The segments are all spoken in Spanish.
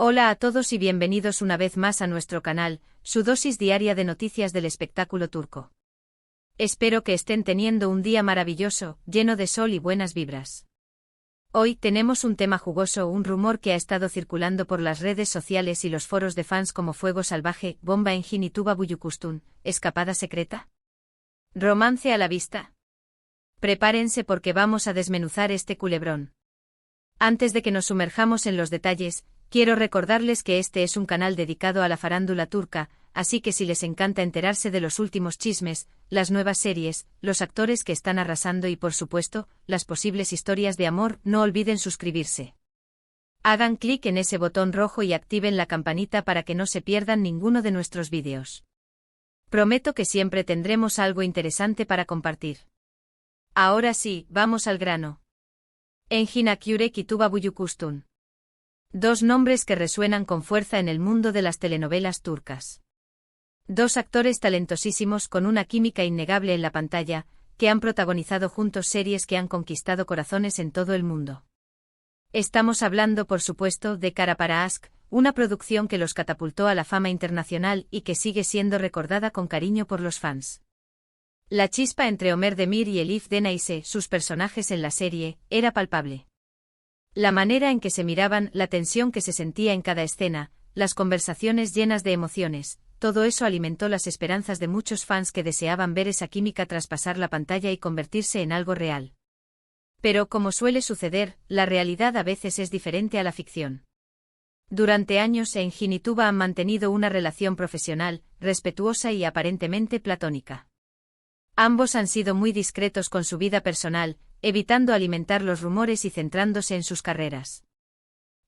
Hola a todos y bienvenidos una vez más a nuestro canal, su dosis diaria de noticias del espectáculo turco. Espero que estén teniendo un día maravilloso, lleno de sol y buenas vibras. Hoy tenemos un tema jugoso, un rumor que ha estado circulando por las redes sociales y los foros de fans como Fuego Salvaje, Bomba Engin y Tuba Büyüküstün, ¿escapada secreta? ¿Romance a la vista? Prepárense porque vamos a desmenuzar este culebrón. Antes de que nos sumerjamos en los detalles, quiero recordarles que este es un canal dedicado a la farándula turca, así que si les encanta enterarse de los últimos chismes, las nuevas series, los actores que están arrasando y por supuesto, las posibles historias de amor, no olviden suscribirse. Hagan clic en ese botón rojo y activen la campanita para que no se pierdan ninguno de nuestros vídeos. Prometo que siempre tendremos algo interesante para compartir. Ahora sí, vamos al grano. Engin Akyürek y Tuba Büyüküstün. Dos nombres que resuenan con fuerza en el mundo de las telenovelas turcas. Dos actores talentosísimos con una química innegable en la pantalla, que han protagonizado juntos series que han conquistado corazones en todo el mundo. Estamos hablando, por supuesto, de Kara para Aşk, una producción que los catapultó a la fama internacional y que sigue siendo recordada con cariño por los fans. La chispa entre Ömer Demir y Elif Denayse, sus personajes en la serie, era palpable. La manera en que se miraban, la tensión que se sentía en cada escena, las conversaciones llenas de emociones, todo eso alimentó las esperanzas de muchos fans que deseaban ver esa química traspasar la pantalla y convertirse en algo real. Pero como suele suceder, la realidad a veces es diferente a la ficción. Durante años Engin y Tuba han mantenido una relación profesional, respetuosa y aparentemente platónica. Ambos han sido muy discretos con su vida personal, evitando alimentar los rumores y centrándose en sus carreras.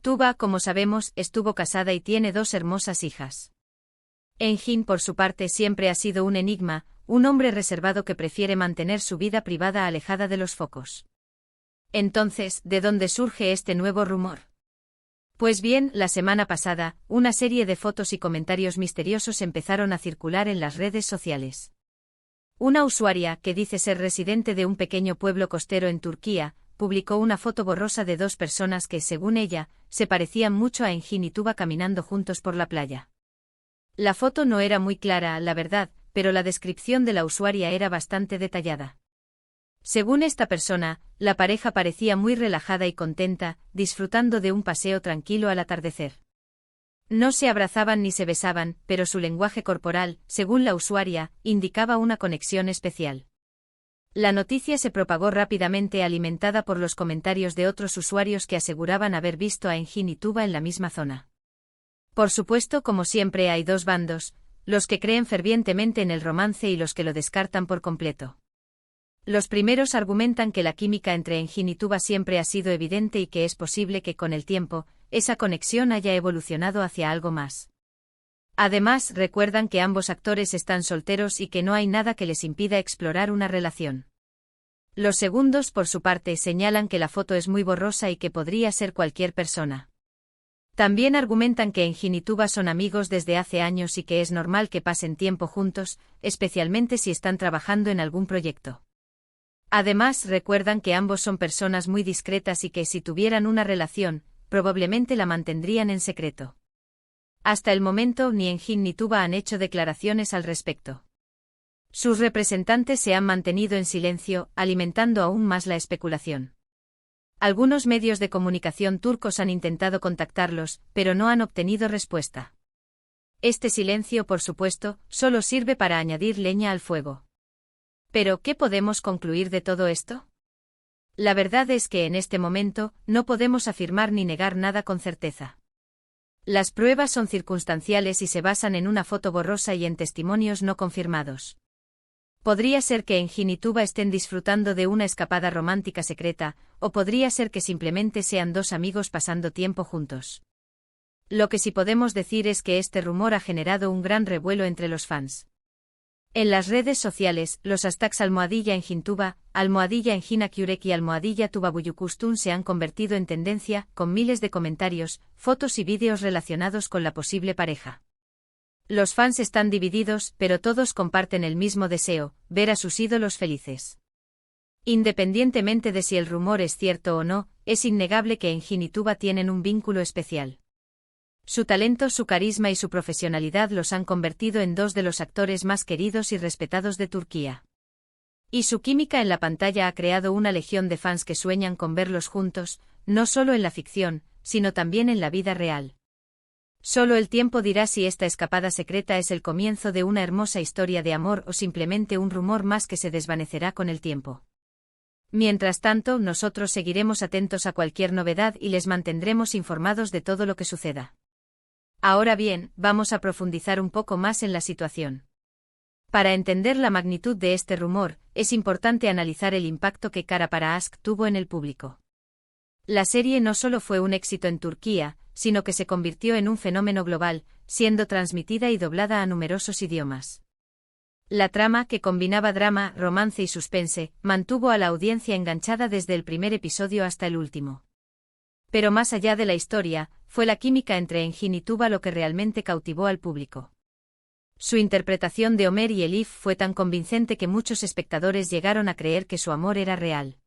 Tuba, como sabemos, estuvo casada y tiene dos hermosas hijas. Engin, por su parte, siempre ha sido un enigma, un hombre reservado que prefiere mantener su vida privada alejada de los focos. Entonces, ¿de dónde surge este nuevo rumor? Pues bien, la semana pasada, una serie de fotos y comentarios misteriosos empezaron a circular en las redes sociales. Una usuaria, que dice ser residente de un pequeño pueblo costero en Turquía, publicó una foto borrosa de dos personas que, según ella, se parecían mucho a Engin y Tuba caminando juntos por la playa. La foto no era muy clara, la verdad, pero la descripción de la usuaria era bastante detallada. Según esta persona, la pareja parecía muy relajada y contenta, disfrutando de un paseo tranquilo al atardecer. No se abrazaban ni se besaban, pero su lenguaje corporal, según la usuaria, indicaba una conexión especial. La noticia se propagó rápidamente alimentada por los comentarios de otros usuarios que aseguraban haber visto a Engin y Tuba en la misma zona. Por supuesto, como siempre hay dos bandos, los que creen fervientemente en el romance y los que lo descartan por completo. Los primeros argumentan que la química entre Engin y Tuba siempre ha sido evidente y que es posible que con el tiempo, esa conexión haya evolucionado hacia algo más. Además, recuerdan que ambos actores están solteros y que no hay nada que les impida explorar una relación. Los segundos, por su parte, señalan que la foto es muy borrosa y que podría ser cualquier persona. También argumentan que Engin y Tuba son amigos desde hace años y que es normal que pasen tiempo juntos, especialmente si están trabajando en algún proyecto. Además, recuerdan que ambos son personas muy discretas y que si tuvieran una relación, probablemente la mantendrían en secreto. Hasta el momento, ni Engin ni Tuba han hecho declaraciones al respecto. Sus representantes se han mantenido en silencio, alimentando aún más la especulación. Algunos medios de comunicación turcos han intentado contactarlos, pero no han obtenido respuesta. Este silencio, por supuesto, solo sirve para añadir leña al fuego. Pero, ¿qué podemos concluir de todo esto? La verdad es que en este momento, no podemos afirmar ni negar nada con certeza. Las pruebas son circunstanciales y se basan en una foto borrosa y en testimonios no confirmados. Podría ser que Engin y Tuba estén disfrutando de una escapada romántica secreta, o podría ser que simplemente sean dos amigos pasando tiempo juntos. Lo que sí podemos decir es que este rumor ha generado un gran revuelo entre los fans. En las redes sociales, los hashtags #Engin Tuba, #Engin Akyürek y #Tuba Büyüküstün se han convertido en tendencia, con miles de comentarios, fotos y vídeos relacionados con la posible pareja. Los fans están divididos, pero todos comparten el mismo deseo, ver a sus ídolos felices. Independientemente de si el rumor es cierto o no, es innegable que Engin y Tuba tienen un vínculo especial. Su talento, su carisma y su profesionalidad los han convertido en dos de los actores más queridos y respetados de Turquía. Y su química en la pantalla ha creado una legión de fans que sueñan con verlos juntos, no solo en la ficción, sino también en la vida real. Solo el tiempo dirá si esta escapada secreta es el comienzo de una hermosa historia de amor o simplemente un rumor más que se desvanecerá con el tiempo. Mientras tanto, nosotros seguiremos atentos a cualquier novedad y les mantendremos informados de todo lo que suceda. Ahora bien, vamos a profundizar un poco más en la situación. Para entender la magnitud de este rumor, es importante analizar el impacto que Kara para Aşk tuvo en el público. La serie no solo fue un éxito en Turquía, sino que se convirtió en un fenómeno global, siendo transmitida y doblada a numerosos idiomas. La trama, que combinaba drama, romance y suspense, mantuvo a la audiencia enganchada desde el primer episodio hasta el último. Pero más allá de la historia, fue la química entre Engin y Tuba lo que realmente cautivó al público. Su interpretación de Ömer y Elif fue tan convincente que muchos espectadores llegaron a creer que su amor era real.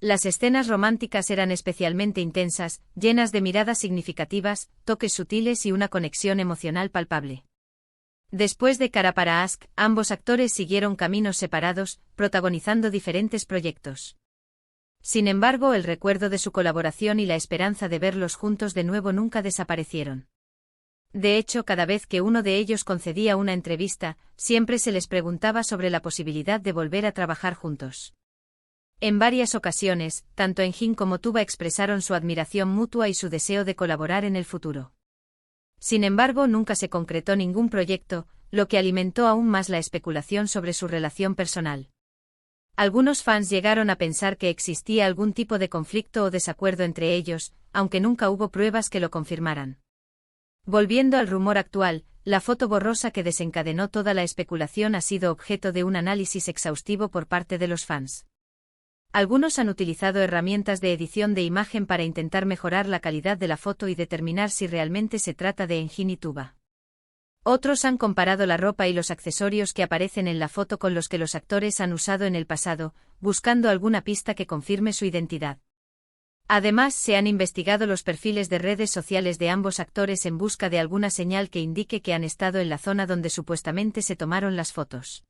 Las escenas románticas eran especialmente intensas, llenas de miradas significativas, toques sutiles y una conexión emocional palpable. Después de Kara para Aşk, ambos actores siguieron caminos separados, protagonizando diferentes proyectos. Sin embargo, el recuerdo de su colaboración y la esperanza de verlos juntos de nuevo nunca desaparecieron. De hecho, cada vez que uno de ellos concedía una entrevista, siempre se les preguntaba sobre la posibilidad de volver a trabajar juntos. En varias ocasiones, tanto Engin como Tuba expresaron su admiración mutua y su deseo de colaborar en el futuro. Sin embargo, nunca se concretó ningún proyecto, lo que alimentó aún más la especulación sobre su relación personal. Algunos fans llegaron a pensar que existía algún tipo de conflicto o desacuerdo entre ellos, aunque nunca hubo pruebas que lo confirmaran. Volviendo al rumor actual, la foto borrosa que desencadenó toda la especulación ha sido objeto de un análisis exhaustivo por parte de los fans. Algunos han utilizado herramientas de edición de imagen para intentar mejorar la calidad de la foto y determinar si realmente se trata de Engin y Tuba. Otros han comparado la ropa y los accesorios que aparecen en la foto con los que los actores han usado en el pasado, buscando alguna pista que confirme su identidad. Además, se han investigado los perfiles de redes sociales de ambos actores en busca de alguna señal que indique que han estado en la zona donde supuestamente se tomaron las fotos.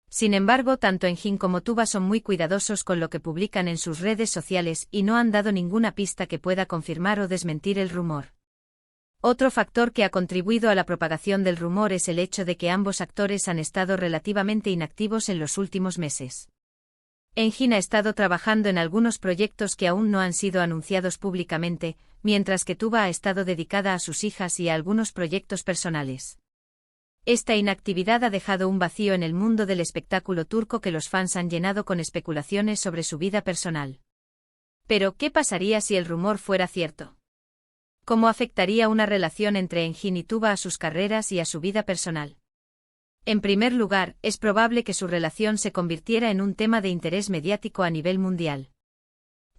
Sin embargo, tanto Engin como Tuba son muy cuidadosos con lo que publican en sus redes sociales y no han dado ninguna pista que pueda confirmar o desmentir el rumor. Otro factor que ha contribuido a la propagación del rumor es el hecho de que ambos actores han estado relativamente inactivos en los últimos meses. Engin ha estado trabajando en algunos proyectos que aún no han sido anunciados públicamente, mientras que Tuba ha estado dedicada a sus hijas y a algunos proyectos personales. Esta inactividad ha dejado un vacío en el mundo del espectáculo turco que los fans han llenado con especulaciones sobre su vida personal. Pero, ¿qué pasaría si el rumor fuera cierto? ¿Cómo afectaría una relación entre Engin y Tuba a sus carreras y a su vida personal? En primer lugar, es probable que su relación se convirtiera en un tema de interés mediático a nivel mundial.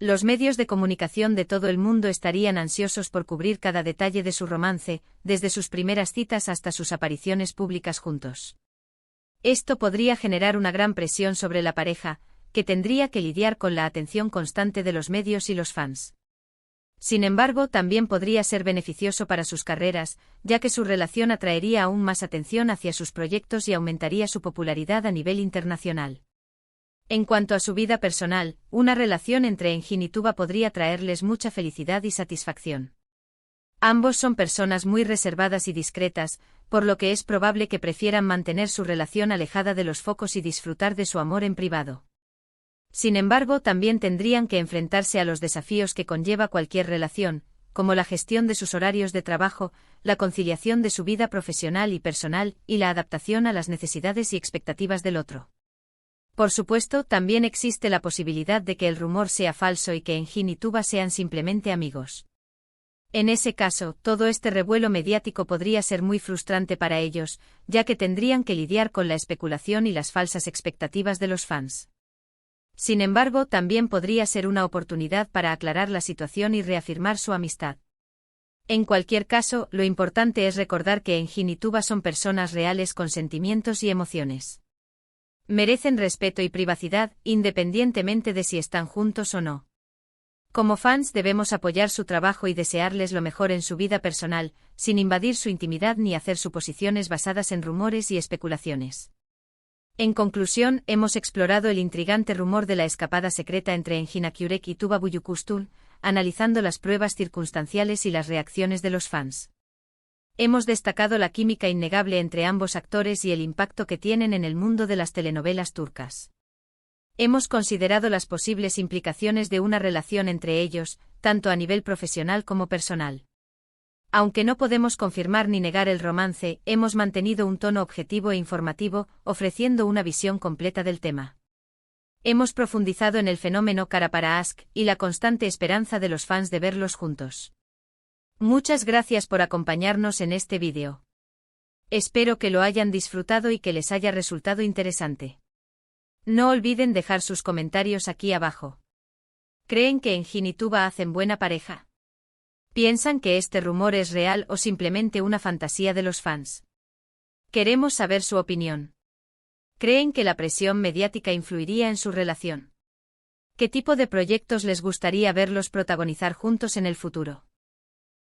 Los medios de comunicación de todo el mundo estarían ansiosos por cubrir cada detalle de su romance, desde sus primeras citas hasta sus apariciones públicas juntos. Esto podría generar una gran presión sobre la pareja, que tendría que lidiar con la atención constante de los medios y los fans. Sin embargo, también podría ser beneficioso para sus carreras, ya que su relación atraería aún más atención hacia sus proyectos y aumentaría su popularidad a nivel internacional. En cuanto a su vida personal, una relación entre Engin y Tuba podría traerles mucha felicidad y satisfacción. Ambos son personas muy reservadas y discretas, por lo que es probable que prefieran mantener su relación alejada de los focos y disfrutar de su amor en privado. Sin embargo, también tendrían que enfrentarse a los desafíos que conlleva cualquier relación, como la gestión de sus horarios de trabajo, la conciliación de su vida profesional y personal, y la adaptación a las necesidades y expectativas del otro. Por supuesto, también existe la posibilidad de que el rumor sea falso y que Engin y Tuba sean simplemente amigos. En ese caso, todo este revuelo mediático podría ser muy frustrante para ellos, ya que tendrían que lidiar con la especulación y las falsas expectativas de los fans. Sin embargo, también podría ser una oportunidad para aclarar la situación y reafirmar su amistad. En cualquier caso, lo importante es recordar que Engin y Tuba son personas reales con sentimientos y emociones. Merecen respeto y privacidad, independientemente de si están juntos o no. Como fans debemos apoyar su trabajo y desearles lo mejor en su vida personal, sin invadir su intimidad ni hacer suposiciones basadas en rumores y especulaciones. En conclusión, hemos explorado el intrigante rumor de la escapada secreta entre Engin Akyurek y Tuba Büyüküstün, analizando las pruebas circunstanciales y las reacciones de los fans. Hemos destacado la química innegable entre ambos actores y el impacto que tienen en el mundo de las telenovelas turcas. Hemos considerado las posibles implicaciones de una relación entre ellos, tanto a nivel profesional como personal. Aunque no podemos confirmar ni negar el romance, hemos mantenido un tono objetivo e informativo, ofreciendo una visión completa del tema. Hemos profundizado en el fenómeno Kara para Aşk y la constante esperanza de los fans de verlos juntos. Muchas gracias por acompañarnos en este vídeo. Espero que lo hayan disfrutado y que les haya resultado interesante. No olviden dejar sus comentarios aquí abajo. ¿Creen que Engin y Tuba hacen buena pareja? ¿Piensan que este rumor es real o simplemente una fantasía de los fans? Queremos saber su opinión. ¿Creen que la presión mediática influiría en su relación? ¿Qué tipo de proyectos les gustaría verlos protagonizar juntos en el futuro?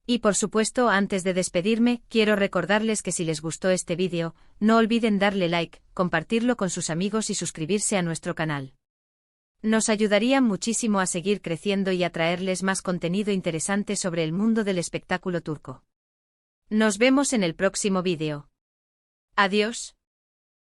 Y por supuesto, antes de despedirme, quiero recordarles que si les gustó este vídeo, no olviden darle like, compartirlo con sus amigos y suscribirse a nuestro canal. Nos ayudarían muchísimo a seguir creciendo y a traerles más contenido interesante sobre el mundo del espectáculo turco. Nos vemos en el próximo vídeo. Adiós.